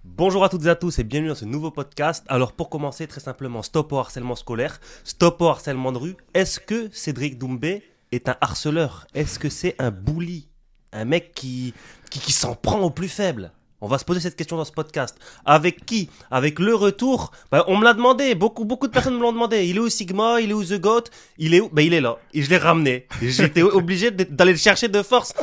Bonjour à toutes et à tous et bienvenue dans ce nouveau podcast. Alors pour commencer, très simplement, stop au harcèlement scolaire, stop au harcèlement de rue. Est-ce que Cédric Doumbé est un harceleur? Est-ce que c'est un bully? Un mec qui s'en prend aux plus faibles? On va se poser cette question dans ce podcast. Avec qui? Avec le retour. On me l'a demandé, beaucoup de personnes me l'ont demandé. Il est où Sigma? Il est où The Goat? Il est où? Il est là. Et je l'ai ramené. J'étais obligé d'aller le chercher de force.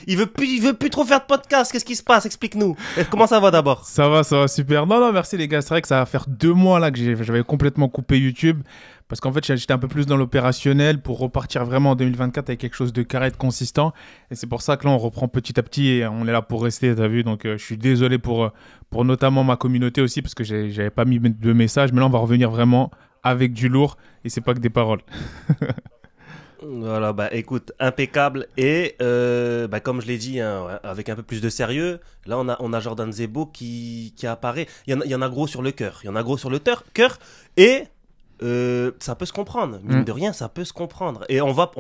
Il veut plus trop faire de podcast. Qu'est-ce qui se passe? Explique-nous. Comment ça va d'abord? Ça va super. Non, merci les gars. C'est vrai que ça va faire 2 mois là que j'avais complètement coupé YouTube. Parce qu'en fait, j'étais un peu plus dans l'opérationnel pour repartir vraiment en 2024 avec quelque chose de carré, de consistant. Et c'est pour ça que là, on reprend petit à petit et on est là pour rester, t'as vu. Donc, je suis désolé pour notamment ma communauté aussi parce que j'avais pas mis de message. Mais là, on va revenir vraiment avec du lourd et c'est pas que des paroles. Voilà, écoute, impeccable. Et comme je l'ai dit, hein, avec un peu plus de sérieux, là on a Jordan Zebo qui apparaît. Il y en a gros sur le cœur. Il y en a gros sur le cœur. Et ça peut se comprendre. Mine de rien, ça peut se comprendre. Et on va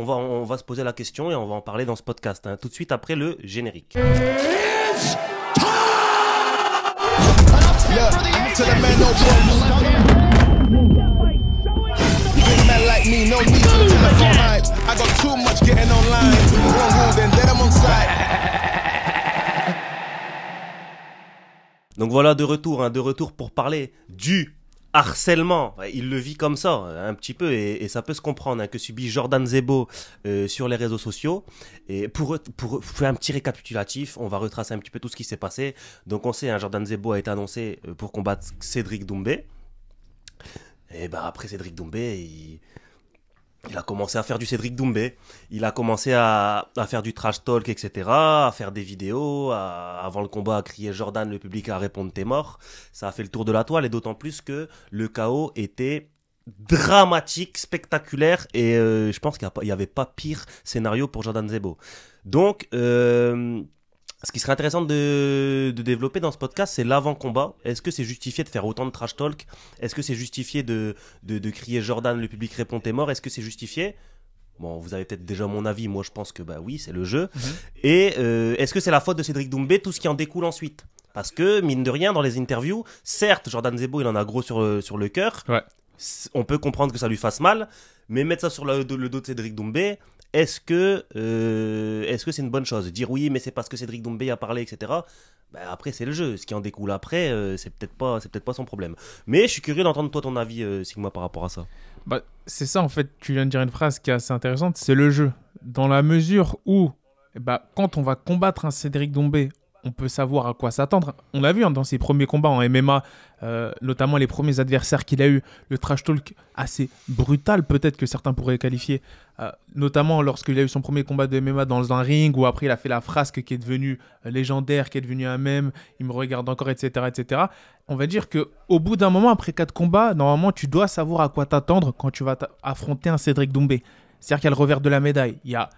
se poser la question et on va en parler dans ce podcast. Hein, tout de suite après le générique. Like me, no need for the telephone hype. I got too much getting online. Wrong rule, then let 'em on side. Donc voilà, de retour pour parler du harcèlement. Il le vit comme ça, un petit peu, et ça peut se comprendre, hein, que subit Jordan Zebo sur les réseaux sociaux. Et pour faire un petit récapitulatif, on va retracer un petit peu tout ce qui s'est passé. Donc on sait, hein, Jordan Zebo a été annoncé pour combattre Cédric Doumbé. Et après Cédric Doumbé, il a commencé à faire du Cédric Doumbé. Il a commencé à faire du trash talk, etc. À faire des vidéos. Avant le combat, à crier Jordan, le public à répondre t'es mort. Ça a fait le tour de la toile et d'autant plus que le chaos était dramatique, spectaculaire et je pense qu'il n'y avait pas pire scénario pour Jordan Zebo. Donc, ce qui serait intéressant de développer dans ce podcast, c'est l'avant-combat. Est-ce que c'est justifié de faire autant de trash talk? Est-ce que c'est justifié de crier Jordan, le public répond t'es mort? Est-ce que c'est justifié? Bon, vous avez peut-être déjà mon avis. Moi, je pense que oui, c'est le jeu. Et est-ce que c'est la faute de Cédric Doumbé, tout ce qui en découle ensuite? Parce que, mine de rien, dans les interviews, certes, Jordan Zebo, il en a gros sur le cœur. Ouais. On peut comprendre que ça lui fasse mal, mais mettre ça sur le dos de Cédric Doumbé, est-ce que c'est une bonne chose? Dire oui, mais c'est parce que Cédric Doumbé a parlé, etc. Après, c'est le jeu. Ce qui en découle après, c'est peut-être pas son problème. Mais je suis curieux d'entendre toi ton avis, Sigma, par rapport à ça. C'est ça, en fait, tu viens de dire une phrase qui est assez intéressante, c'est le jeu. Dans la mesure où, quand on va combattre un Cédric Doumbé, on peut savoir à quoi s'attendre. On l'a vu dans ses premiers combats en MMA, notamment les premiers adversaires qu'il a eu, le trash talk assez brutal, peut-être que certains pourraient qualifier, notamment lorsqu'il a eu son premier combat de MMA dans un ring, où après il a fait la frasque qui est devenue légendaire, qui est devenue un mème, il me regarde encore, etc., etc. On va dire qu'au bout d'un moment, après 4 combats, normalement, tu dois savoir à quoi t'attendre quand tu vas affronter un Cédric Doumbé. C'est-à-dire qu'il y a le revers de la médaille. Il y a,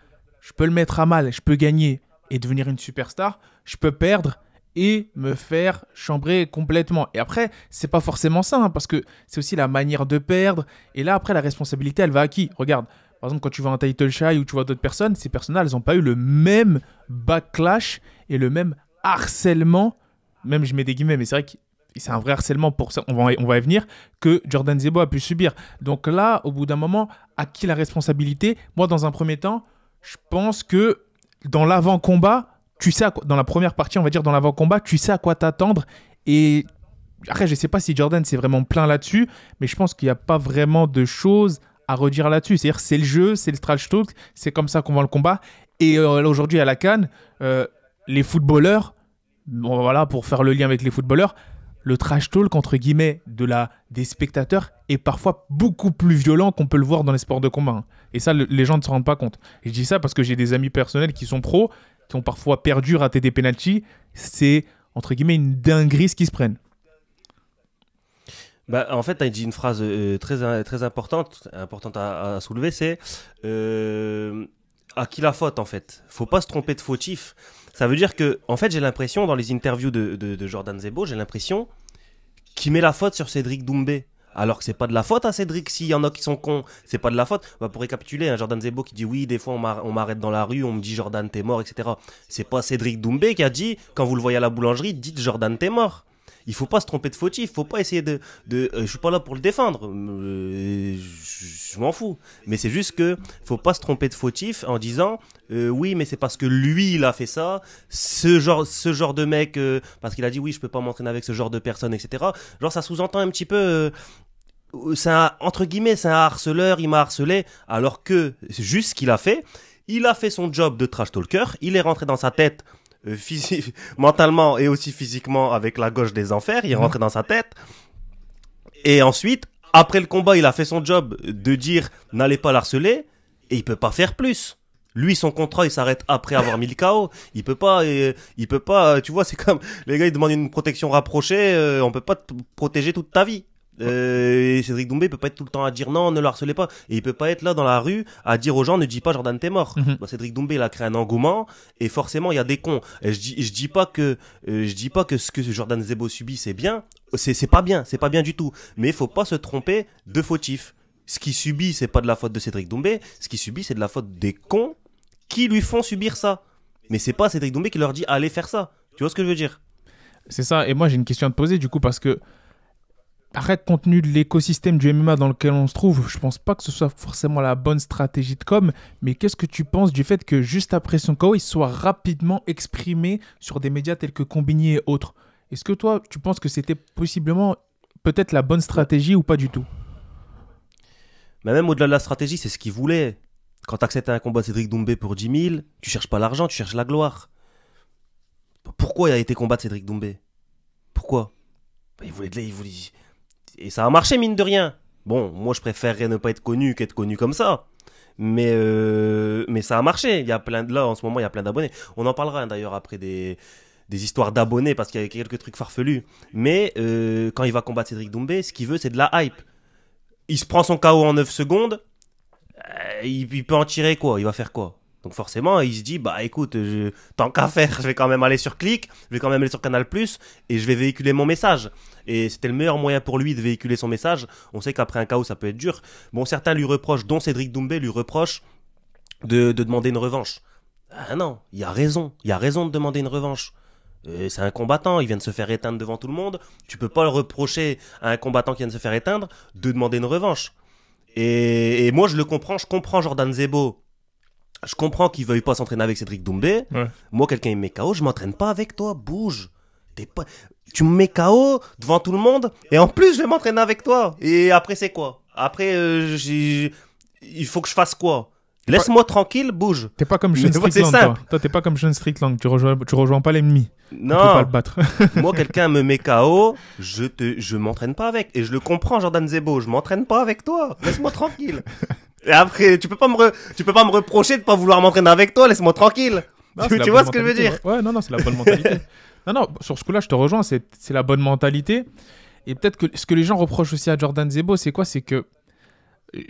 je peux le mettre à mal, je peux gagner et devenir une superstar, je peux perdre et me faire chambrer complètement. Et après, c'est pas forcément ça, hein, parce que c'est aussi la manière de perdre. Et là, après, la responsabilité, elle va à qui? Regarde, par exemple, quand tu vois un Title Shy ou tu vois d'autres personnes, ces personnes-là, elles n'ont pas eu le même backlash et le même harcèlement, même je mets des guillemets, mais c'est vrai que c'est un vrai harcèlement pour ça, on va y venir, que Jordan Zebo a pu subir. Donc là, au bout d'un moment, à qui la responsabilité? Moi, dans un premier temps, je pense que dans l'avant-combat, tu sais dans la première partie, on va dire dans l'avant-combat, tu sais à quoi t'attendre. Et après, je sais pas si Jordan s'est vraiment plaint là-dessus, mais je pense qu'il n'y a pas vraiment de choses à redire là-dessus. C'est-à-dire, c'est le jeu, c'est le trash talk, c'est comme ça qu'on voit le combat. Et aujourd'hui, à la CAN, les footballeurs, voilà, pour faire le lien avec les footballeurs, le trash talk, entre guillemets, des spectateurs est parfois beaucoup plus violent qu'on peut le voir dans les sports de combat. Hein. Et ça, les gens ne se rendent pas compte. Et je dis ça parce que j'ai des amis personnels qui sont pros, qui ont parfois perdu, raté des pénaltys. C'est, entre guillemets, une dinguerie ce qu'ils se prennent. En fait, tu as dit une phrase très importante à soulever, c'est à qui la faute, en fait? Faut pas se tromper de fautif. Ça veut dire que, en fait, j'ai l'impression, dans les interviews de Jordan Zebo, j'ai l'impression qu'il met la faute sur Cédric Doumbé. Alors que c'est pas de la faute à Cédric, s'il y en a qui sont cons, c'est pas de la faute. Pour récapituler, hein, Jordan Zebo qui dit oui, des fois on m'arrête dans la rue, on me dit Jordan t'es mort, etc. C'est pas Cédric Doumbé qui a dit, quand vous le voyez à la boulangerie, dites Jordan t'es mort. Il faut pas se tromper de fautif, faut pas essayer je suis pas là pour le défendre, je m'en fous. Mais c'est juste que faut pas se tromper de fautif en disant oui, mais c'est parce que lui il a fait ça, ce genre de mec, parce qu'il a dit oui, je peux pas m'entraîner avec ce genre de personne, etc. Genre ça sous-entend un petit peu. Entre guillemets, c'est un harceleur, il m'a harcelé, alors que c'est juste ce qu'il a fait. Il a fait son job de trash talker, il est rentré dans sa tête mentalement et aussi physiquement avec la gauche des enfers, il est rentré dans sa tête. Et ensuite, après le combat, il a fait son job de dire n'allez pas l'harceler et il peut pas faire plus. Lui, son contrat, il s'arrête après avoir mis le KO. Il peut pas, tu vois, c'est comme les gars, ils demandent une protection rapprochée, on peut pas te protéger toute ta vie. Et Cédric Doumbé peut pas être tout le temps à dire non, ne le harcelez pas, et il peut pas être là dans la rue à dire aux gens ne dis pas Jordan t'es mort. Bah, Cédric Doumbé il a créé un engouement et forcément il y a des cons. Et je dis pas que ce que Jordan Zebo subit c'est bien, c'est pas bien du tout. Mais il faut pas se tromper de fautif. Ce qu'il subit c'est pas de la faute de Cédric Doumbé, ce qu'il subit c'est de la faute des cons qui lui font subir ça. Mais c'est pas Cédric Doumbé qui leur dit allez faire ça. Tu vois ce que je veux dire? C'est ça. Et moi j'ai une question à te poser du coup parce que arrête, compte tenu de l'écosystème du MMA dans lequel on se trouve, je pense pas que ce soit forcément la bonne stratégie de com, mais qu'est-ce que tu penses du fait que juste après son KO, il soit rapidement exprimé sur des médias tels que Combini et autres? Est-ce que toi, tu penses que c'était possiblement peut-être la bonne stratégie ou pas du tout? Mais même au-delà de la stratégie, c'est ce qu'il voulait. Quand tu acceptes un combat de Cédric Doumbé pour 10 000, tu cherches pas l'argent, tu cherches la gloire. Pourquoi il a été combattre Cédric Doumbé? Pourquoi? Il voulait. Et ça a marché, mine de rien. Bon, moi, je préférerais ne pas être connu qu'être connu comme ça. Mais ça a marché. Il y a là, en ce moment, il y a plein d'abonnés. On en parlera, d'ailleurs, après des histoires d'abonnés, parce qu'il y a quelques trucs farfelus. Mais quand il va combattre Cédric Doumbé, ce qu'il veut, c'est de la hype. Il se prend son KO en 9 secondes. Il peut en tirer quoi? Il va faire quoi? Donc forcément, il se dit, bah écoute, tant qu'à faire, je vais quand même aller sur Click, je vais quand même aller sur Canal+, et je vais véhiculer mon message. Et c'était le meilleur moyen pour lui de véhiculer son message. On sait qu'après un KO, ça peut être dur. Bon, certains lui reprochent, dont Cédric Doumbé lui reproche de demander une revanche. Ah non, il y a raison de demander une revanche. C'est un combattant, il vient de se faire éteindre devant tout le monde. Tu peux pas le reprocher à un combattant qui vient de se faire éteindre de demander une revanche. Et moi, je comprends Jordan Zebo. Je comprends qu'il veuille pas s'entraîner avec Cédric Doumbé. Ouais. Moi, quelqu'un il me met KO, je m'entraîne pas avec toi, bouge. Tu me mets KO devant tout le monde et en plus je vais m'entraîner avec toi. Et après c'est quoi? Après il faut que je fasse quoi? Laisse-moi tranquille, bouge. T'es pas comme Sean Strickland, toi. T'es pas comme Sean Strickland, tu rejoins pas l'ennemi. Non. Tu peux pas le battre. Moi, quelqu'un me met KO, je m'entraîne pas avec. Et je le comprends, Jordan Zebo, je m'entraîne pas avec toi. Laisse-moi tranquille. Et après, tu peux pas me reprocher de pas vouloir m'entraîner avec toi, laisse-moi tranquille. Non, tu vois ce que je veux dire? Ouais, non, c'est la bonne mentalité. Non, sur ce coup-là, je te rejoins, c'est la bonne mentalité. Et peut-être que ce que les gens reprochent aussi à Jordan Zebo, c'est quoi? C'est que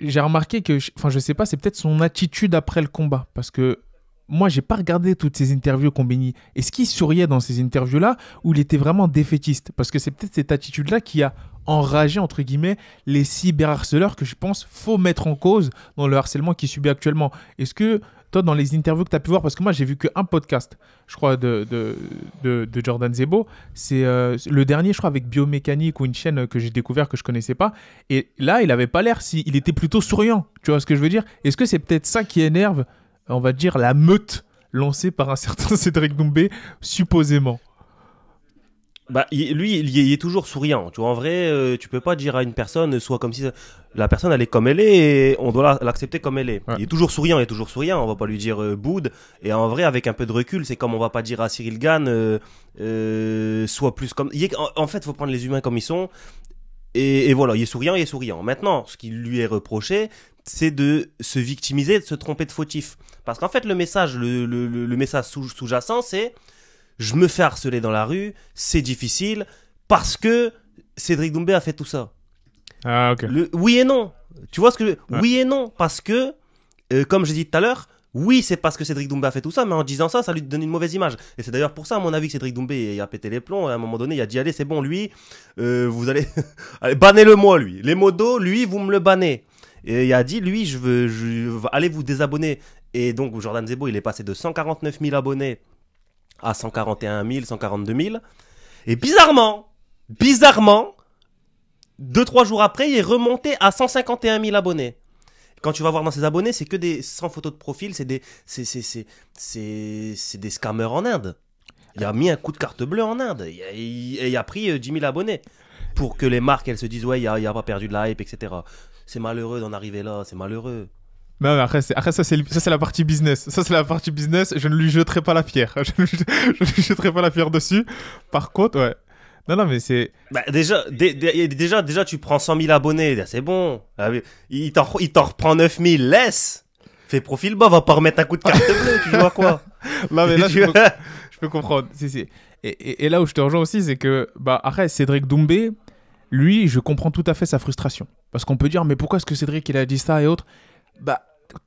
j'ai remarqué que, je sais pas, c'est peut-être son attitude après le combat. Parce que moi, j'ai pas regardé toutes ces interviews Combini. Est-ce qu'il souriait dans ces interviews-là ou il était vraiment défaitiste? Parce que c'est peut-être cette attitude-là qui a enragé, entre guillemets, les cyberharceleurs que je pense faut mettre en cause dans le harcèlement qu'il subit actuellement. Est-ce que toi, dans les interviews que tu as pu voir, parce que moi, j'ai vu qu'un podcast, je crois, de Jordan Zebo, c'est le dernier, je crois, avec Biomécanique ou une chaîne que j'ai découvert que je connaissais pas. Et là, il avait pas l'air il était plutôt souriant. Tu vois ce que je veux dire? Est-ce que c'est peut-être ça qui énerve, on va dire, la meute lancée par un certain Cédric Doumbé, supposément? Bah, lui, il est toujours souriant. Tu vois, en vrai, tu peux pas dire à une personne, soit comme si la personne, elle est comme elle est, et on doit l'accepter comme elle est. Ouais. Il est toujours souriant. On va pas lui dire boude. Et en vrai, avec un peu de recul, c'est comme on va pas dire à Cyril Gane, soit plus comme. En fait, faut prendre les humains comme ils sont. Et voilà, il est souriant. Maintenant, ce qui lui est reproché, c'est de se victimiser, de se tromper de fautif. Parce qu'en fait, le message sous-jacent, c'est je me fais harceler dans la rue, c'est difficile, parce que Cédric Doumbé a fait tout ça. Ah, ok. Oui et non. Tu vois ce que Oui et non, parce que, comme j'ai dit tout à l'heure, oui, c'est parce que Cédric Doumbé a fait tout ça, mais en disant ça, ça lui donne une mauvaise image. Et c'est d'ailleurs pour ça, à mon avis, que Cédric Doumbé a pété les plombs. À un moment donné, il a dit, allez, c'est bon, lui, vous allez... allez, bannez-le moi, lui. Les modos, lui, vous me le bannez. Et il a dit, lui, allez vous désabonner. Et donc, Jordan Zebo, il est passé de 149 000 abonnés à 141 000, 142 000. Et bizarrement, bizarrement, 2-3 jours après, il est remonté à 151 000 abonnés. Quand tu vas voir dans ses abonnés, c'est que des sans photo de profil, c'est des scammers en Inde. Il a mis un coup de carte bleue en Inde. Il a pris 10 000 abonnés pour que les marques, elles se disent, ouais, il a pas perdu de la hype, etc. C'est malheureux d'en arriver là, c'est malheureux. Non, mais après, ça, c'est la partie business. Ça, c'est la partie business. Je ne lui jeterai pas la pierre. Je ne lui jeterai pas la pierre dessus. Par contre, ouais. Non, mais c'est... Bah, déjà, tu prends 100 000 abonnés, c'est bon. Il t'en reprend 9 000, laisse. Fais profil bas, va pas remettre un coup de carte bleue, tu vois quoi. Non, mais là, je peux comprendre. Si. Et là où je te rejoins aussi, c'est que, après, Cédric Doumbé, lui, je comprends tout à fait sa frustration. Parce qu'on peut dire, mais pourquoi est-ce que Cédric, il a dit ça et autres ?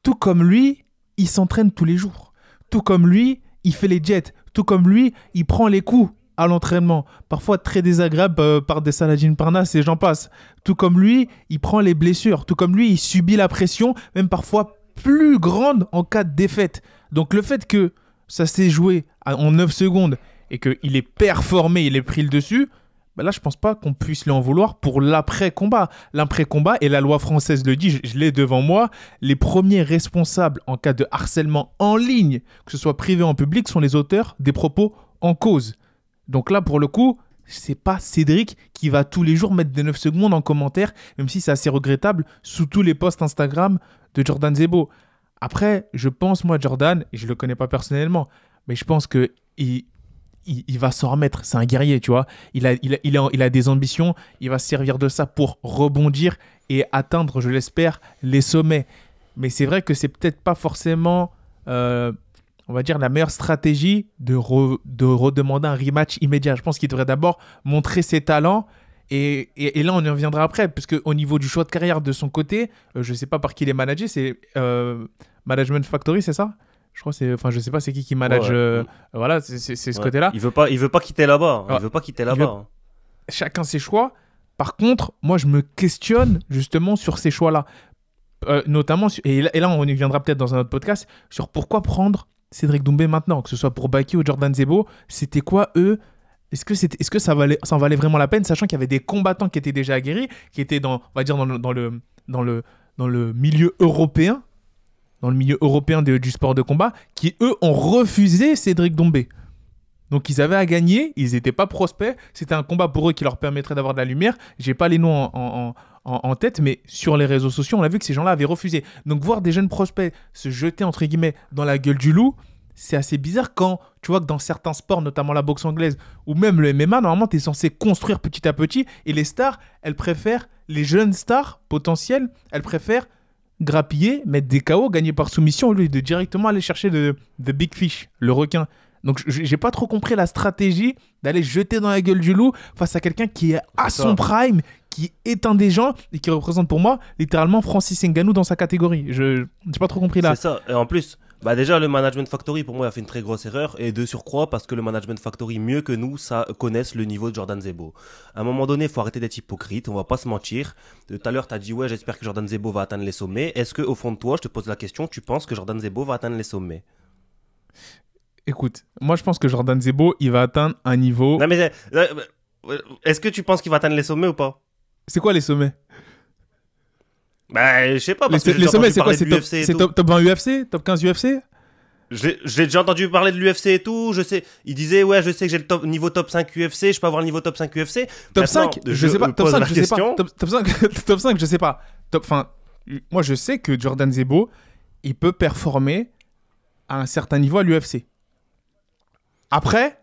Tout comme lui, il s'entraîne tous les jours. Tout comme lui, il fait les jets. Tout comme lui, il prend les coups à l'entraînement. Parfois très désagréable par des Saladin Parnasse et j'en passe. Tout comme lui, il prend les blessures. Tout comme lui, il subit la pression, même parfois plus grande en cas de défaite. Donc le fait que ça s'est joué en 9 secondes et qu'il est performé, il est pris le dessus, là, je pense pas qu'on puisse lui en vouloir pour l'après-combat. L'après-combat, et la loi française le dit, je l'ai devant moi, les premiers responsables en cas de harcèlement en ligne, que ce soit privé ou en public, sont les auteurs des propos en cause. Donc là, pour le coup, c'est pas Cédric qui va tous les jours mettre des 9 secondes en commentaire, même si c'est assez regrettable, sous tous les posts Instagram de Jordan Zebo. Après, je pense, moi, Jordan, et je le connais pas personnellement, mais je pense que il va s'en remettre. C'est un guerrier, tu vois. Il a des ambitions. Il va se servir de ça pour rebondir et atteindre, je l'espère, les sommets. Mais c'est vrai que c'est peut-être pas forcément, on va dire, la meilleure stratégie de redemander un rematch immédiat. Je pense qu'il devrait d'abord montrer ses talents. Et là, on y reviendra après, parce qu'au niveau du choix de carrière de son côté, je ne sais pas par qui il est managé, c'est Management Factory, c'est ça ? Je crois je sais pas c'est qui manage. Ouais. Voilà, c'est ce côté-là. Il veut pas quitter là-bas. Il veut pas quitter là-bas. Chacun ses choix. Par contre, moi, je me questionne justement sur ces choix-là. Notamment, et là, on y viendra peut-être dans un autre podcast, sur pourquoi prendre Cédric Doumbé maintenant, que ce soit pour Baki ou Jordan Zebo. C'était quoi, eux ? Est-ce que ça en valait vraiment la peine, sachant qu'il y avait des combattants qui étaient déjà aguerris, qui étaient dans le milieu européen, du sport de combat, qui, eux, ont refusé Cédric Doumbé. Donc, ils avaient à gagner, ils n'étaient pas prospects, c'était un combat pour eux qui leur permettrait d'avoir de la lumière. Je n'ai pas les noms en tête, mais sur les réseaux sociaux, on a vu que ces gens-là avaient refusé. Donc, voir des jeunes prospects se jeter, entre guillemets, dans la gueule du loup, c'est assez bizarre quand tu vois que dans certains sports, notamment la boxe anglaise ou même le MMA, normalement, tu es censé construire petit à petit. Et les stars, elles préfèrent, les jeunes stars potentielles, elles préfèrent grappiller, mettre des KO, gagner par soumission, au lieu de directement aller chercher the big fish, le requin. Donc, j'ai pas trop compris la stratégie d'aller jeter dans la gueule du loup face à quelqu'un qui est à son prime, qui éteint des gens et qui représente pour moi littéralement Francis Ngannou dans sa catégorie. J'ai pas trop compris là. C'est ça. Et en plus, déjà, le Management Factory, pour moi, a fait une très grosse erreur. Et de surcroît, parce que le Management Factory, mieux que nous, ça connaissent le niveau de Jordan Zebo. À un moment donné, il faut arrêter d'être hypocrite. On va pas se mentir. Tout à l'heure, tu as dit, ouais, j'espère que Jordan Zebo va atteindre les sommets. Est-ce que, au fond de toi, je te pose la question, tu penses que Jordan Zebo va atteindre les sommets ? Écoute, moi, je pense que Jordan Zebo, il va atteindre un niveau... Non, mais est-ce que tu penses qu'il va atteindre les sommets ou pas ? C'est quoi les sommets ? Je sais pas, parce que les sommets, c'est quoi ? C'est top 20 UFC ? Top 15 UFC ? J'ai déjà entendu parler de l'UFC et tout, je sais. Il disait, ouais, je sais que j'ai le niveau top 5 UFC, je peux avoir le niveau top 5 UFC. Top 5 ? Je sais pas. Top 5, je sais pas. Top 5, je sais pas. Moi, je sais que Jordan Zebo, il peut performer à un certain niveau à l'UFC. Après,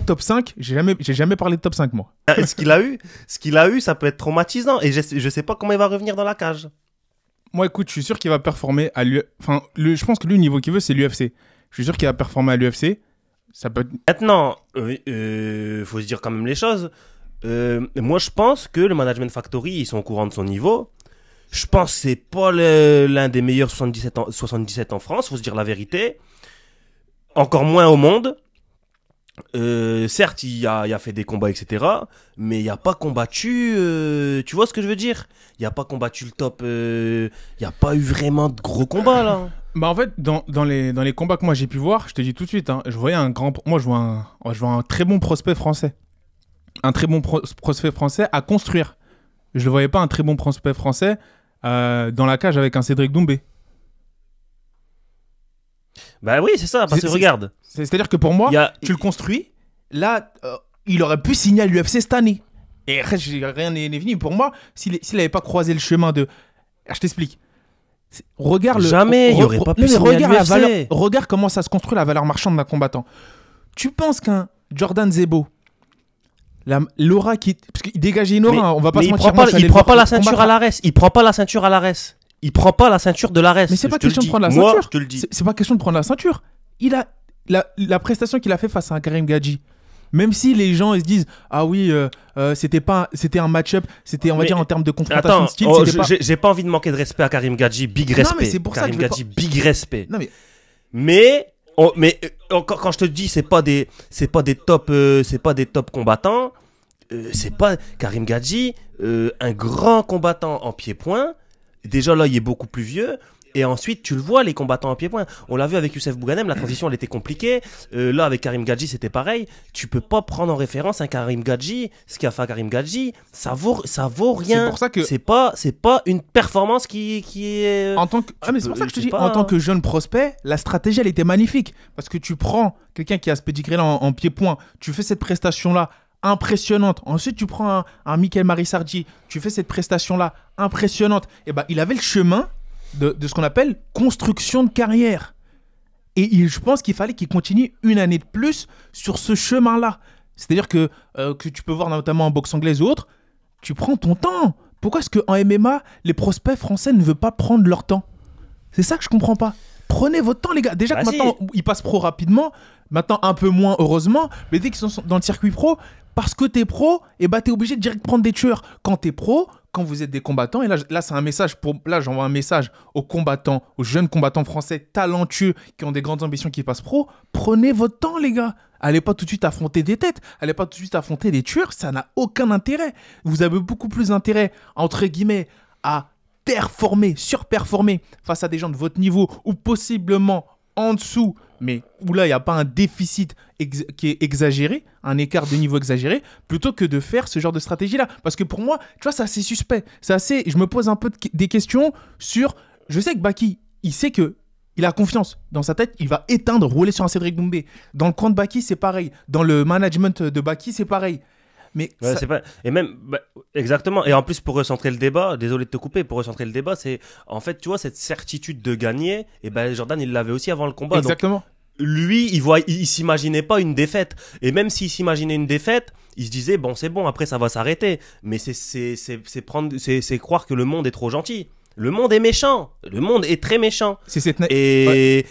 top 5, j'ai jamais parlé de top 5, moi. Ce qu'il a eu, ça peut être traumatisant. Et je sais pas comment il va revenir dans la cage. Moi, écoute, je suis sûr qu'il va performer à l'UFC. Enfin, je pense que lui, le niveau qu'il veut, c'est l'UFC. Je suis sûr qu'il va performer à l'UFC. Ça peut... Maintenant, faut se dire quand même les choses. Moi, je pense que le Management Factory, ils sont au courant de son niveau. Je pense que c'est pas l'un des meilleurs 77 en France, faut se dire la vérité. Encore moins au monde. Certes, il a fait des combats, etc. Mais il n'a pas combattu. Tu vois ce que je veux dire ? Il n'a pas combattu le top. Il n'y a pas eu vraiment de gros combats là. En fait, dans les combats que moi j'ai pu voir, je te dis tout de suite, je voyais un très bon prospect français. un très bon prospect français à construire. Je ne voyais pas un très bon prospect français dans la cage avec un Cédric Doumbé. Bah oui, c'est ça, parce que regarde. C'est-à-dire que pour moi, tu le construis, là, il aurait pu signer à l'UFC cette année. Et rien n'est fini. Pour moi, s'il n'avait pas croisé le chemin de... Je t'explique. Regarde Jamais, il n'y aurait pas pu signer à l'UFC. Regarde comment ça se construit la valeur marchande d'un combattant. Tu penses qu'un Jordan Zebo, l'aura qui... Parce qu'il dégageait une aura, on va pas se mentir. Il prend pas la ceinture à l'ARES. Il prend pas la ceinture à l'ARES. Il prend pas la ceinture de l'ARES. Mais c'est pas question de prendre la ceinture. Moi, je te le dis. C'est pas question de prendre la ceinture. Il a la prestation qu'il a fait face à un Karim Gadji. Même si les gens ils se disent ah oui c'était un match-up, c'était on va dire en termes de confrontation de style. J'ai pas envie de manquer de respect à Karim Gadji, big respect. Non, mais c'est pour Karim ça Gadji, big respect. Non mais quand je te dis c'est pas des top combattants, c'est pas Karim Gadji, un grand combattant en pied-point. Déjà là, il est beaucoup plus vieux. Et ensuite, tu le vois, les combattants en pied-point. On l'a vu avec Youssef Bouganem, la transition, elle était compliquée. Là, avec Karim Gadji, c'était pareil. Tu peux pas prendre en référence un Karim Gadji. Ce qu'a fait Karim Gadji, ça vaut rien. C'est pour ça que... C'est pas une performance qui est... mais c'est pour ça que je te dis, en tant que jeune prospect, la stratégie, elle était magnifique. Parce que tu prends quelqu'un qui a ce pedigree-là en pied-point, tu fais cette prestation-là, impressionnante. Ensuite, tu prends un Michael Marisardi, tu fais cette prestation-là impressionnante. Et ben, il avait le chemin de ce qu'on appelle construction de carrière. Et je pense qu'il fallait qu'il continue une année de plus sur ce chemin-là. C'est-à-dire que tu peux voir notamment en boxe anglaise ou autre, tu prends ton temps. Pourquoi est-ce qu'en MMA, les prospects français ne veulent pas prendre leur temps? C'est ça que je comprends pas. Prenez votre temps, les gars. Déjà que maintenant, ils passent pro rapidement. Maintenant, un peu moins, heureusement. Mais dès qu'ils sont dans le circuit pro, parce que t'es pro, et bah t'es obligé de direct prendre des tueurs. Quand t'es pro, quand vous êtes des combattants, et là c'est un message là j'envoie un message aux combattants, aux jeunes combattants français talentueux qui ont des grandes ambitions qui passent pro. Prenez votre temps, les gars. Allez pas tout de suite affronter des têtes. Allez pas tout de suite affronter des tueurs. Ça n'a aucun intérêt. Vous avez beaucoup plus intérêt, entre guillemets, à performer, surperformer face à des gens de votre niveau ou possiblement en dessous, mais où là il n'y a pas un déficit qui est exagéré, un écart de niveau exagéré, plutôt que de faire ce genre de stratégie-là. Parce que pour moi, tu vois, c'est assez suspect. Je me pose un peu des questions sur... Je sais que Baki, il sait que il a confiance dans sa tête, il va éteindre, rouler sur un Cédric Doumbé. Dans le camp de Baki, c'est pareil. Dans le management de Baki, c'est pareil. Mais ouais, c'est pas... Et même, exactement. Et en plus, pour recentrer le débat, désolé de te couper, pour recentrer le débat, c'est en fait, tu vois, cette certitude de gagner, et ben Jordan, il l'avait aussi avant le combat. Exactement. Donc, lui, il s'imaginait pas une défaite. Et même s'il s'imaginait une défaite, il se disait, bon, c'est bon, après ça va s'arrêter. Mais c'est croire que le monde est trop gentil. Le monde est méchant. Le monde est très méchant. Et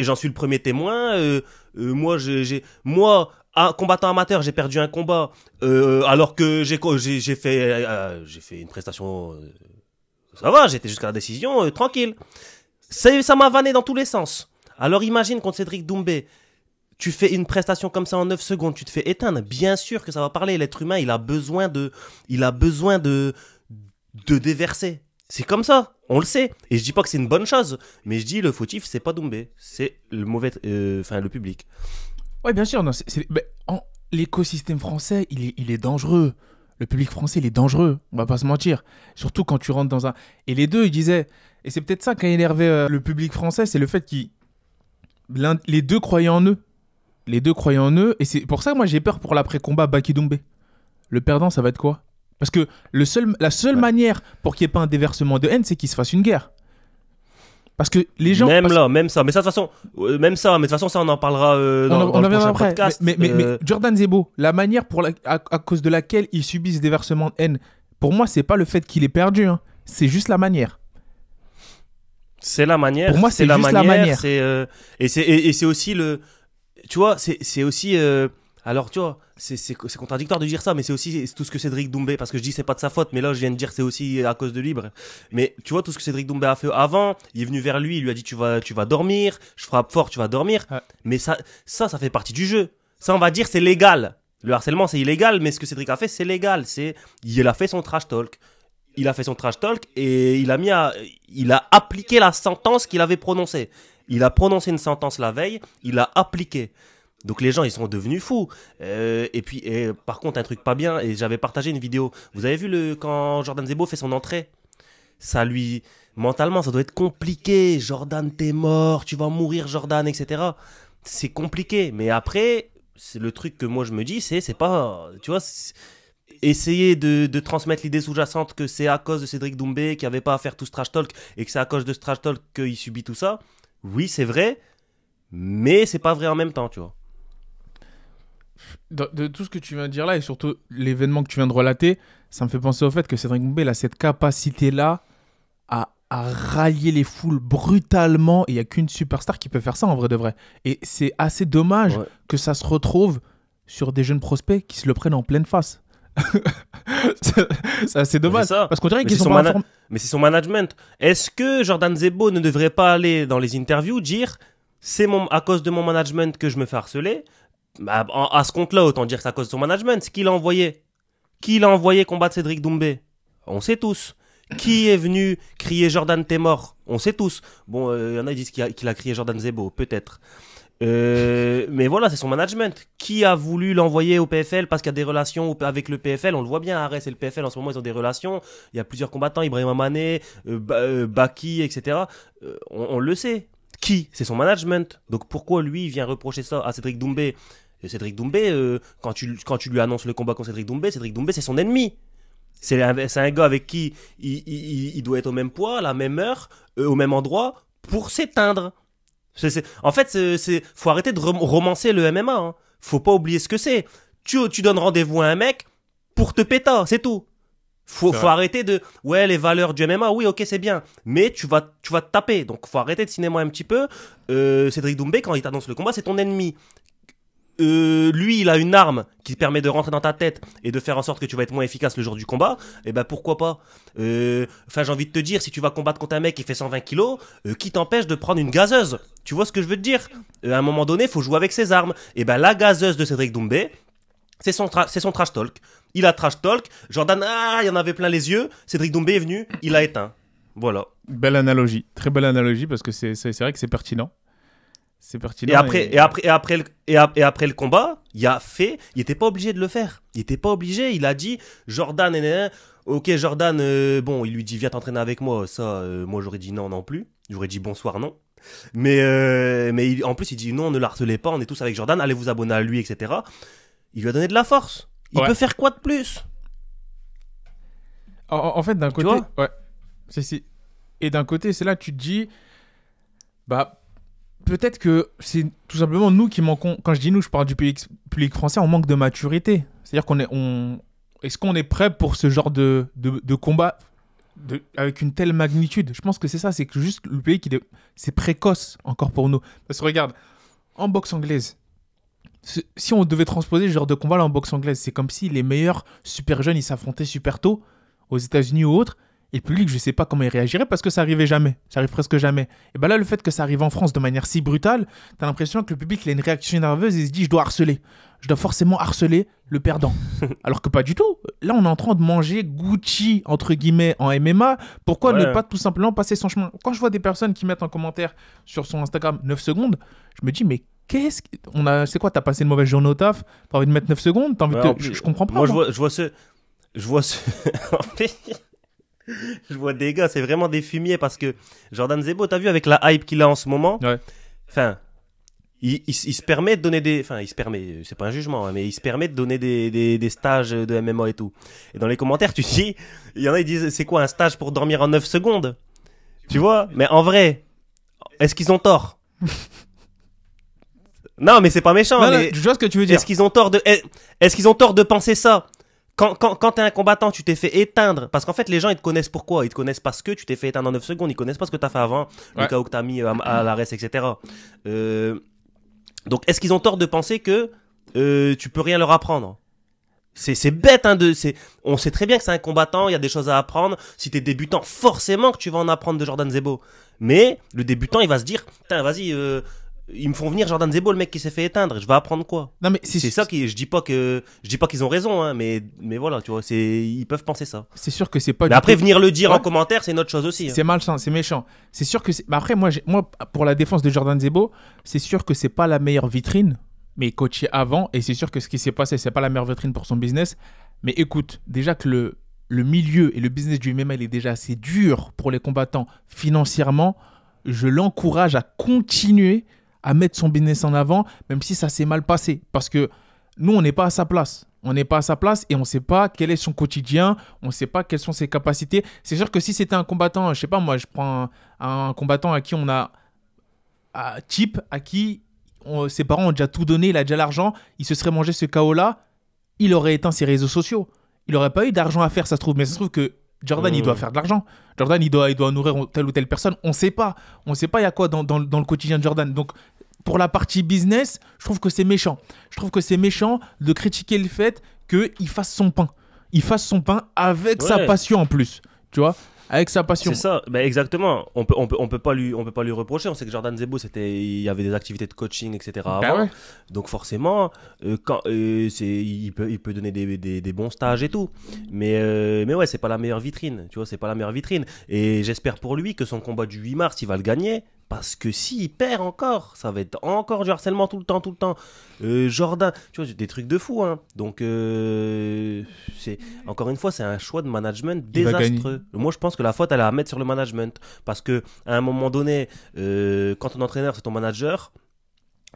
j'en suis le premier témoin. Moi, combattant amateur, j'ai perdu un combat alors que j'ai fait une prestation. Ça va, j'étais jusqu'à la décision tranquille. Ça m'a vanné dans tous les sens. Alors imagine contre Cédric Doumbé, tu fais une prestation comme ça en 9 secondes, tu te fais éteindre. Bien sûr que ça va parler. L'être humain, il a besoin de déverser. C'est comme ça, on le sait. Et je dis pas que c'est une bonne chose, mais je dis le fautif, c'est pas Doumbé, c'est le mauvais, le public. Ouais, bien sûr. Non, l'écosystème français, il est dangereux. Le public français, il est dangereux. On va pas se mentir. Surtout quand tu rentres dans un... Et les deux, ils disaient... Et c'est peut-être ça qui a énervé le public français, c'est le fait les deux croyaient en eux. Les deux croyaient en eux. Et c'est pour ça que moi, j'ai peur pour l'après-combat Baki Doumbé. Le perdant, ça va être quoi? Parce que la seule manière pour qu'il n'y ait pas un déversement de haine, c'est qu'il se fasse une guerre. Parce que les gens... Même ça. Mais ça, de toute façon, ça, on en parlera dans le prochain podcast. Mais Jordan Zebo, la manière à cause de laquelle ils subissent des versements de haine, pour moi, c'est pas le fait qu'il ait perdu. Hein. C'est juste la manière. C'est la manière. Pour moi, c'est juste la manière. Et c'est aussi le... Tu vois, c'est aussi... Alors, tu vois, c'est contradictoire de dire ça, mais c'est aussi tout ce que Cédric Doumbé, parce que je dis c'est pas de sa faute, mais là je viens de dire c'est aussi à cause de lui. Mais tu vois, tout ce que Cédric Doumbé a fait avant, il est venu vers lui, il lui a dit tu vas dormir, je frappe fort, tu vas dormir. Ouais. Mais ça fait partie du jeu. Ça, on va dire, c'est légal. Le harcèlement, c'est illégal, mais ce que Cédric a fait, c'est légal. Il a fait son trash talk. Il a fait son trash talk et il a appliqué la sentence qu'il avait prononcée. Il a prononcé une sentence la veille, il a appliqué. Donc les gens, ils sont devenus fous. Et puis, par contre, un truc pas bien, et j'avais partagé une vidéo. Vous avez vu quand Jordan Zebo fait son entrée? Ça lui... Mentalement, ça doit être compliqué. Jordan, t'es mort, tu vas mourir, Jordan, etc. C'est compliqué. Mais après, c'est le truc que moi je me dis, c'est pas... Tu vois, essayer de transmettre l'idée sous-jacente que c'est à cause de Cédric Doumbé qui avait pas à faire tout ce trash talk et que c'est à cause de ce trash talk qu'il subit tout ça. Oui, c'est vrai, mais c'est pas vrai en même temps, tu vois. De tout ce que tu viens de dire là, et surtout l'événement que tu viens de relater, ça me fait penser au fait que Cédric Doumbé, il a cette capacité-là à rallier les foules brutalement, et il n'y a qu'une superstar qui peut faire ça en vrai de vrai. Et c'est assez dommage que ça se retrouve sur des jeunes prospects qui se le prennent en pleine face. C'est assez dommage, parce qu'on dirait qu'ils sont pas informés. Mais c'est son management. Est-ce que Jordan Zebo ne devrait pas aller dans les interviews dire c'est à cause de mon management que je me fais harceler? Bah, à ce compte-là, autant dire que c'est à cause de son management. Qui l'a envoyé? Qui l'a envoyé combattre Cédric Doumbé? On sait tous. Qui est venu crier Jordan t'es mort? On sait tous. Bon, y en a qui disent qu'il a crié Jordan Zebo, peut-être. Mais voilà, c'est son management. Qui a voulu l'envoyer au PFL parce qu'il y a des relations avec le PFL? On le voit bien, Arès et le PFL en ce moment, ils ont des relations. Il y a plusieurs combattants, Ibrahim Amané, Baki, etc. On le sait. Qui? C'est son management. Donc pourquoi lui il vient reprocher ça à Cédric Doumbé? Et Cédric Doumbé, quand tu lui annonces le combat contre Cédric Doumbé c'est son ennemi. C'est un gars avec qui il doit être au même poids, à la même heure, au même endroit pour s'éteindre. En fait, faut arrêter de romancer le MMA. Hein. Faut pas oublier ce que c'est. Tu donnes rendez-vous à un mec pour te péter, c'est tout. Faut arrêter de... Ouais, les valeurs du MMA, oui, ok, c'est bien. Mais tu vas te taper. Donc, faut arrêter de cinéma un petit peu. Cédric Doumbé, quand il t'annonce le combat, c'est ton ennemi. Lui, il a une arme qui permet de rentrer dans ta tête et de faire en sorte que tu vas être moins efficace le jour du combat. Et ben pourquoi pas. Enfin, j'ai envie de te dire, si tu vas combattre contre un mec qui fait 120 kilos, qui t'empêche de prendre une gazeuse? Tu vois ce que je veux te dire? À un moment donné, faut jouer avec ses armes. Et ben la gazeuse de Cédric Doumbé, c'est son trash talk. Il a trash talk. Jordan, il y en avait plein les yeux. Cédric Doumbé est venu, il a éteint. Voilà. Belle analogie, très belle analogie, parce que c'est vrai que c'est pertinent. C'est pertinent. Et après le combat, il était pas obligé de le faire. Il était pas obligé. Il a dit Jordan, ok Jordan, bon, il lui dit viens t'entraîner avec moi. Ça, moi j'aurais dit non plus. J'aurais dit bonsoir non. Mais en plus il dit non, ne le harcelez pas. On est tous avec Jordan. Allez vous abonner à lui, etc. Il lui a donné de la force. Il peut faire quoi de plus? En fait, d'un côté, ouais, c'est. Et d'un côté, c'est là que tu te dis, bah. Peut-être que c'est tout simplement nous qui manquons. Quand je dis nous, je parle du public français, on manque de maturité. C'est-à-dire est-ce qu'on est prêt pour ce genre de combat avec une telle magnitude? Je pense que c'est ça, c'est que juste le pays c'est précoce encore pour nous. Parce que regarde, en boxe anglaise, si on devait transposer ce genre de combat là en boxe anglaise, c'est comme si les meilleurs super jeunes ils s'affrontaient super tôt aux États-Unis ou autres. Et le public, je ne sais pas comment il réagirait parce que ça arrivait jamais. Ça arrive presque jamais. Et bien là, le fait que ça arrive en France de manière si brutale, tu as l'impression que le public il a une réaction nerveuse et il se dit je dois harceler. Je dois forcément harceler le perdant. Alors que pas du tout. Là, on est en train de manger Gucci, entre guillemets, en MMA. Pourquoi ne pas tout simplement passer son chemin? Quand je vois des personnes qui mettent en commentaire sur son Instagram 9 secondes, je me dis mais c'est quoi, t'as passé une mauvaise journée au taf? T'as envie de mettre 9 secondes? Je comprends pas. Moi, je vois ce... Je vois des gars, c'est vraiment des fumiers parce que Jordan Zebo, t'as vu avec la hype qu'il a en ce moment, enfin, il se permet de donner c'est pas un jugement, hein, mais il se permet de donner des stages de MMA et tout. Et dans les commentaires, tu dis, il y en a, ils disent, c'est quoi un stage pour dormir en 9 secondes? Tu vois? Mais en vrai, est-ce qu'ils ont tort? Non, mais c'est pas méchant. Non, mais je vois ce que tu veux dire. Est-ce qu'ils ont tort de penser ça? Quand t'es un combattant, tu t'es fait éteindre. Parce qu'en fait, les gens, ils te connaissent pourquoi? Ils te connaissent parce que tu t'es fait éteindre en 9 secondes. Ils connaissent pas ce que t'as fait avant. Le cas où t'as mis à l'arrêt, etc. Donc, est-ce qu'ils ont tort de penser que tu peux rien leur apprendre? C'est bête, hein, on sait très bien que c'est un combattant, il y a des choses à apprendre. Si t'es débutant, forcément que tu vas en apprendre de Jordan Zebo. Mais, le débutant, il va se dire, putain, vas-y, ils me font venir Jordan Zebo, le mec qui s'est fait éteindre. Je vais apprendre quoi? Non mais c'est ça qui, je dis pas qu'ils ont raison, hein, mais voilà, tu vois, ils peuvent penser ça. C'est sûr que c'est pas. Mais après venir le dire en commentaire, c'est une autre chose aussi. C'est malsain, c'est méchant. C'est sûr que. Après moi, pour la défense de Jordan Zebo, c'est sûr que c'est pas la meilleure vitrine mais coaché avant, et c'est sûr que ce qui s'est passé, c'est pas la meilleure vitrine pour son business. Mais écoute, déjà que le milieu et le business du MMA, il est déjà assez dur pour les combattants financièrement, je l'encourage à continuer à mettre son business en avant, même si ça s'est mal passé. Parce que nous, on n'est pas à sa place. On n'est pas à sa place et on ne sait pas quel est son quotidien, on ne sait pas quelles sont ses capacités. C'est sûr que si c'était un combattant, je sais pas, moi, je prends un combattant à qui on a type à qui ses parents ont déjà tout donné, il a déjà l'argent, il se serait mangé ce KO-là, il aurait éteint ses réseaux sociaux. Il n'aurait pas eu d'argent à faire, ça se trouve. Mais ça se trouve que Jordan, il doit faire de l'argent. Jordan, il doit nourrir telle ou telle personne. On ne sait pas. On ne sait pas il y a quoi dans le quotidien de Jordan. Donc, pour la partie business, je trouve que c'est méchant. Je trouve que c'est méchant de critiquer le fait qu'il fasse son pain. Il fasse son pain avec sa passion en plus. Tu vois, avec sa passion. C'est ça, exactement. On peut pas lui reprocher. On sait que Jordan Zebo, il y avait des activités de coaching, etc. avant. Ouais. Donc forcément, il peut donner des bons stages et tout. Mais ouais, c'est pas la meilleure vitrine. Tu vois, c'est pas la meilleure vitrine. Et j'espère pour lui que son combat du 8 mars, il va le gagner. Parce que s'il perd encore, ça va être encore du harcèlement tout le temps. Jordan, tu vois, des trucs de fou. Hein. Donc, encore une fois, c'est un choix de management désastreux. Moi, je pense que la faute, elle est à mettre sur le management. Parce qu'à un moment donné, quand ton entraîneur, c'est ton manager,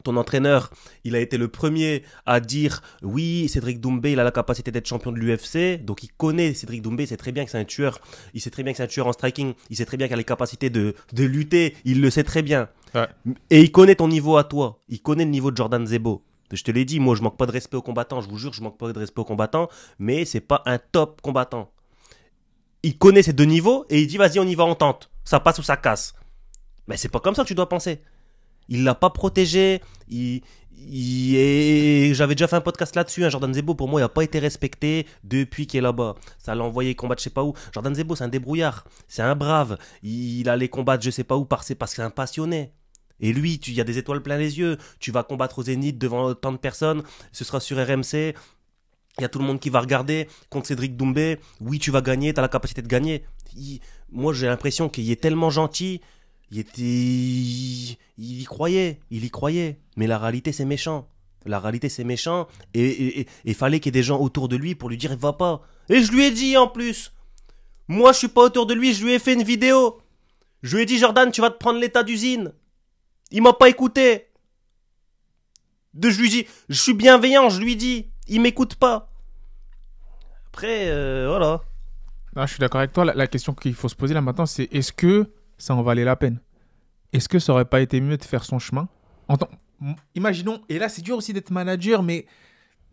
ton entraîneur, il a été le premier à dire oui, Cédric Doumbé, il a la capacité d'être champion de l'UFC. Donc il connaît Cédric Doumbé, il sait très bien que c'est un tueur. Il sait très bien que c'est un tueur en striking. Il sait très bien qu'il a les capacités de lutter. Il le sait très bien. Ouais. Et il connaît ton niveau à toi. Il connaît le niveau de Jordan Zebo. Je te l'ai dit, moi je manque pas de respect aux combattants. Je vous jure, je manque pas de respect aux combattants. Mais c'est pas un top combattant. Il connaît ces deux niveaux et il dit vas-y, on y va, on tente. Ça passe ou ça casse. Mais c'est pas comme ça que tu dois penser. Il l'a pas protégé. J'avais déjà fait un podcast là-dessus. Hein. Jordan Zebo, pour moi, il n'a pas été respecté depuis qu'il est là-bas. Ça l'a envoyé combattre je sais pas où. Jordan Zebo, c'est un débrouillard. C'est un brave. Il allait combattre je sais pas où parce que c'est un passionné. Et lui, il y a des étoiles plein les yeux. Tu vas combattre au Zénith devant tant de personnes. Ce sera sur RMC. Il y a tout le monde qui va regarder contre Cédric Doumbé. Oui, tu vas gagner. Tu as la capacité de gagner. Moi, j'ai l'impression qu'il est tellement gentil. Il y croyait, mais la réalité c'est méchant. Et il fallait qu'il y ait des gens autour de lui pour lui dire va pas. Et je lui ai dit en plus, moi je suis pas autour de lui, je lui ai fait une vidéo. Je lui ai dit Jordan, tu vas te prendre l'état d'usine. Il m'a pas écouté. Je lui dis, je suis bienveillant, je lui dis, il m'écoute pas. Après, voilà. Non, je suis d'accord avec toi. La question qu'il faut se poser là maintenant, c'est est-ce que ça en valait la peine? Est-ce que ça aurait pas été mieux de faire son chemin? Imaginons, et là c'est dur aussi d'être manager, mais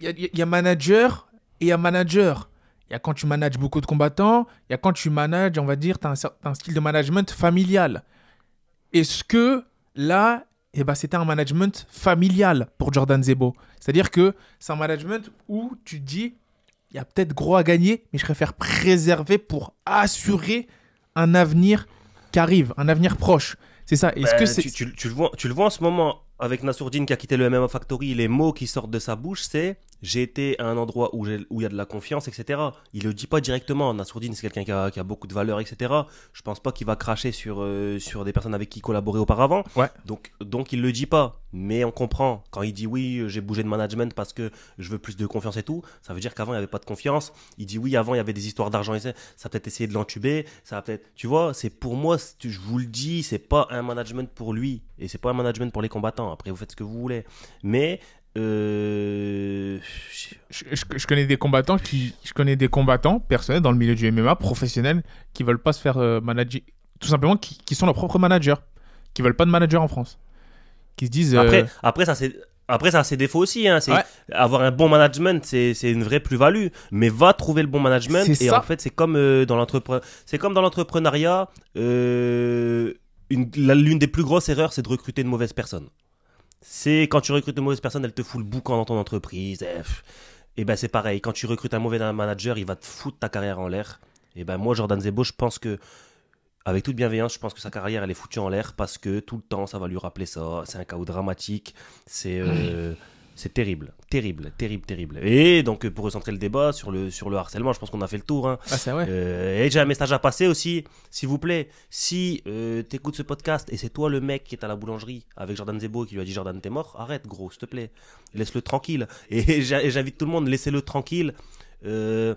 il y a manager et il y a manager. Il y a quand tu manages beaucoup de combattants, il y a quand tu manages, on va dire, tu as un style de management familial. Est-ce que là, c'était un management familial pour Jordan Zebo? C'est-à-dire que c'est un management où tu te dis, il y a peut-être gros à gagner, mais je préfère préserver pour assurer un avenir qui arrive, un avenir proche. C'est ça. Est-ce que c'est... Tu le vois en ce moment avec Nassourdine qui a quitté le MMA Factory, les mots qui sortent de sa bouche, c'est j'ai été à un endroit où il y a de la confiance, etc. Il le dit pas directement. Nassourdine, c'est quelqu'un qui a beaucoup de valeur, etc. Je pense pas qu'il va cracher sur des personnes avec qui il collaborait auparavant. Ouais. Donc il le dit pas. Mais on comprend. Quand il dit oui, j'ai bougé de management parce que je veux plus de confiance et tout, ça veut dire qu'avant il y avait pas de confiance. Il dit oui, avant il y avait des histoires d'argent et ça a peut-être essayé de l'entuber. Ça a peut-être, tu vois, c'est pour moi, je vous le dis, c'est pas un management pour lui et c'est pas un management pour les combattants. Après, vous faites ce que vous voulez. Mais je connais des combattants personnels dans le milieu du MMA, professionnels, qui veulent pas se faire manager, tout simplement qui sont leurs propres managers, qui veulent pas de manager en France, qui se disent après ça a ses défauts aussi, hein. Avoir un bon management, c'est une vraie plus-value, mais va trouver le bon management. Et en fait c'est comme dans l'entrepreneuriat, l'une des plus grosses erreurs, c'est de recruter de mauvaises personnes. C'est quand tu recrutes une mauvaise personne, elle te fout le boucan dans ton entreprise. Et ben c'est pareil, quand tu recrutes un mauvais manager, il va te foutre ta carrière en l'air. Et ben moi, Jordan Zebo, je pense que, avec toute bienveillance, je pense que sa carrière, elle est foutue en l'air parce que tout le temps, ça va lui rappeler ça. C'est un chaos dramatique. C'est terrible. Et donc, pour recentrer le débat sur le harcèlement, je pense qu'on a fait le tour. Hein. Ah, c'est vrai. Et j'ai un message à passer aussi, s'il vous plaît. Si t'écoutes ce podcast et c'est toi le mec qui est à la boulangerie avec Jordan Zebo qui lui a dit Jordan, t'es mort, arrête, gros, s'il te plaît. Laisse-le tranquille. Et j'invite tout le monde, laissez-le tranquille. Ce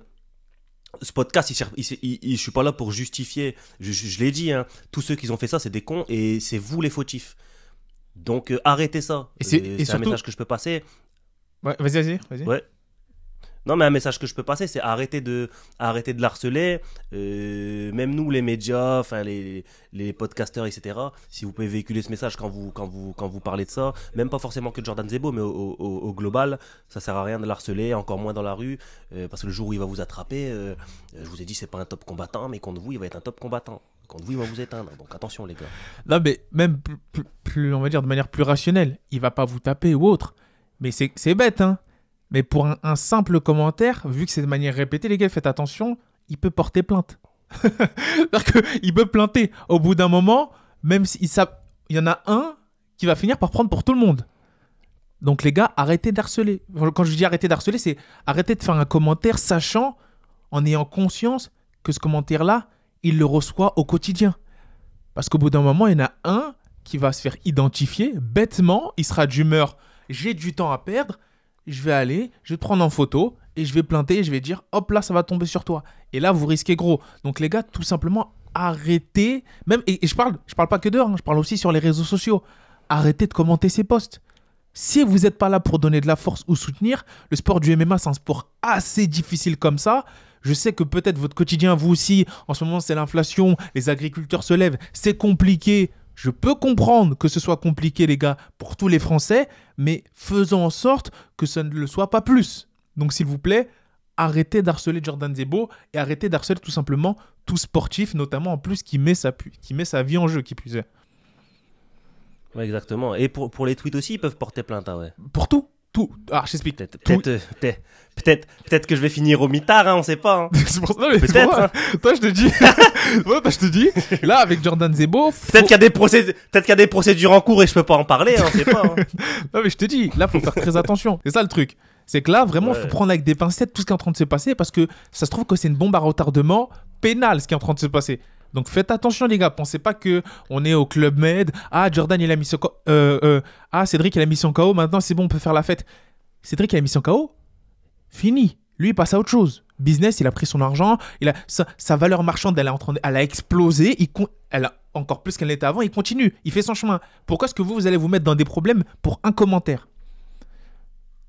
podcast, je suis pas là pour justifier. Je l'ai dit, hein, tous ceux qui ont fait ça, c'est des cons et c'est vous les fautifs. Donc arrêtez ça. Et C'est surtout... un message que je peux passer. Ouais, vas-y. Ouais. Non, mais un message que je peux passer, c'est arrêter de l'harceler. Même nous, les médias, enfin les podcasteurs, etc. Si vous pouvez véhiculer ce message quand vous parlez de ça, même pas forcément que de Jordan Zebo, mais au global, ça sert à rien de l'harceler, encore moins dans la rue, parce que le jour où il va vous attraper, je vous ai dit, c'est pas un top combattant, mais contre vous, il va être un top combattant. Contre vous, il va vous éteindre. Donc attention, les gars. Non, mais même plus, on va dire de manière plus rationnelle, il va pas vous taper ou autre. Mais c'est bête, hein. Mais pour un simple commentaire, vu que c'est de manière répétée, les gars, faites attention, il peut porter plainte. C'est-à-dire qu'il peut planter. Au bout d'un moment, même s'il y en a un qui va finir par prendre pour tout le monde. Donc les gars, arrêtez d'harceler. Quand je dis arrêtez d'harceler, c'est arrêtez de faire un commentaire sachant, en ayant conscience que ce commentaire-là, il le reçoit au quotidien. Parce qu'au bout d'un moment, il y en a un qui va se faire identifier. Bêtement, il sera d'humeur, j'ai du temps à perdre, je vais te prendre en photo et je vais planter et je vais dire, hop là, ça va tomber sur toi. Et là, vous risquez gros. Donc les gars, tout simplement, arrêtez. Même, et je parle pas que dehors, hein, je parle aussi sur les réseaux sociaux. Arrêtez de commenter ces posts. Si vous n'êtes pas là pour donner de la force ou soutenir, le sport du MMA, c'est un sport assez difficile comme ça. Je sais que peut-être votre quotidien, vous aussi, en ce moment, c'est l'inflation, les agriculteurs se lèvent, c'est compliqué. Je peux comprendre que ce soit compliqué, les gars, pour tous les Français, mais faisons en sorte que ça ne le soit pas plus. Donc, s'il vous plaît, arrêtez d'harceler Jordan Zebo et arrêtez d'harceler tout simplement tout sportif, notamment en plus qui met sa vie en jeu, qui plus est. Ouais, exactement. Et pour les tweets aussi, ils peuvent porter plainte, hein, ouais. Pour tout. Alors, je t'explique. Peut-être que je vais finir au mitard, hein, on sait pas. Hein. C'est pour ça, non, mais Peut-être. c'est pour ça. Toi, je te dis. Je te dis. Là, avec Jordan Zebo. Peut-être qu'il y a des procédures en cours et je peux pas en parler, hein, on sait pas. Hein. Non, mais je te dis. Là, faut faire très attention. C'est ça le truc. C'est que là, vraiment, Ouais. faut prendre avec des pincettes tout ce qui est en train de se passer parce que ça se trouve que c'est une bombe à retardement pénale ce qui est en train de se passer. Donc faites attention les gars, pensez pas que on est au Club Med. Ah, Jordan il a mis son KO. Cédric il a mis son KO, maintenant c'est bon, on peut faire la fête. Cédric il a mis son KO. Fini. Lui il passe à autre chose. Business, il a pris son argent, sa valeur marchande elle a explosé, elle a encore plus qu'elle n'était avant, il continue, il fait son chemin. Pourquoi est-ce que vous allez vous mettre dans des problèmes pour un commentaire ?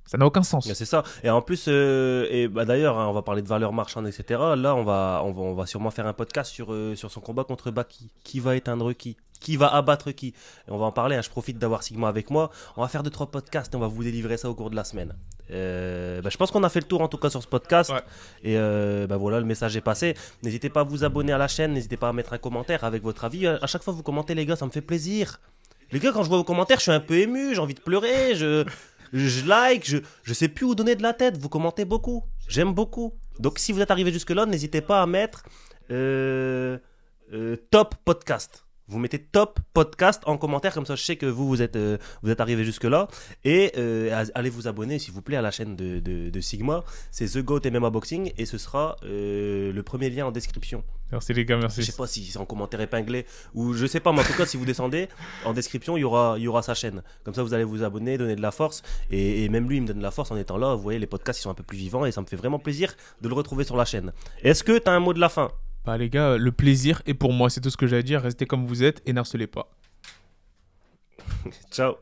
Ça n'a aucun sens. Mais c'est ça. Et en plus, d'ailleurs, hein, on va parler de valeur marchande, etc. Là, on va sûrement faire un podcast sur son combat contre Baki. Qui va éteindre qui ? Qui va abattre qui ? Et on va en parler. Hein, je profite d'avoir Sigma avec moi. On va faire 2-3 podcasts et on va vous délivrer ça au cours de la semaine. Je pense qu'on a fait le tour en tout cas sur ce podcast. Ouais. Et voilà, le message est passé. N'hésitez pas à vous abonner à la chaîne. N'hésitez pas à mettre un commentaire avec votre avis. À chaque fois, vous commentez, les gars, ça me fait plaisir. Les gars, quand je vois vos commentaires, je suis un peu ému. J'ai envie de pleurer. Je like, je sais plus où donner de la tête. Vous commentez beaucoup. J'aime beaucoup. Donc si vous êtes arrivé jusque là, n'hésitez pas à mettre top podcast. Vous mettez top podcast en commentaire, comme ça je sais que vous êtes arrivé jusque là. Et allez vous abonner s'il vous plaît à la chaîne de Sigma. C'est The Goat MMA Boxing et ce sera le premier lien en description. Merci les gars, merci. Je sais pas si c'est en commentaire épinglé ou je sais pas, mais en tout cas si vous descendez en description il y aura sa chaîne. Comme ça vous allez vous abonner, donner de la force et même lui il me donne de la force en étant là. Vous voyez les podcasts ils sont un peu plus vivants et ça me fait vraiment plaisir de le retrouver sur la chaîne. Est-ce que t'as un mot de la fin ? Bah les gars, le plaisir est pour moi, c'est tout ce que j'ai à dire. Restez comme vous êtes et n'harcelez pas. Ciao.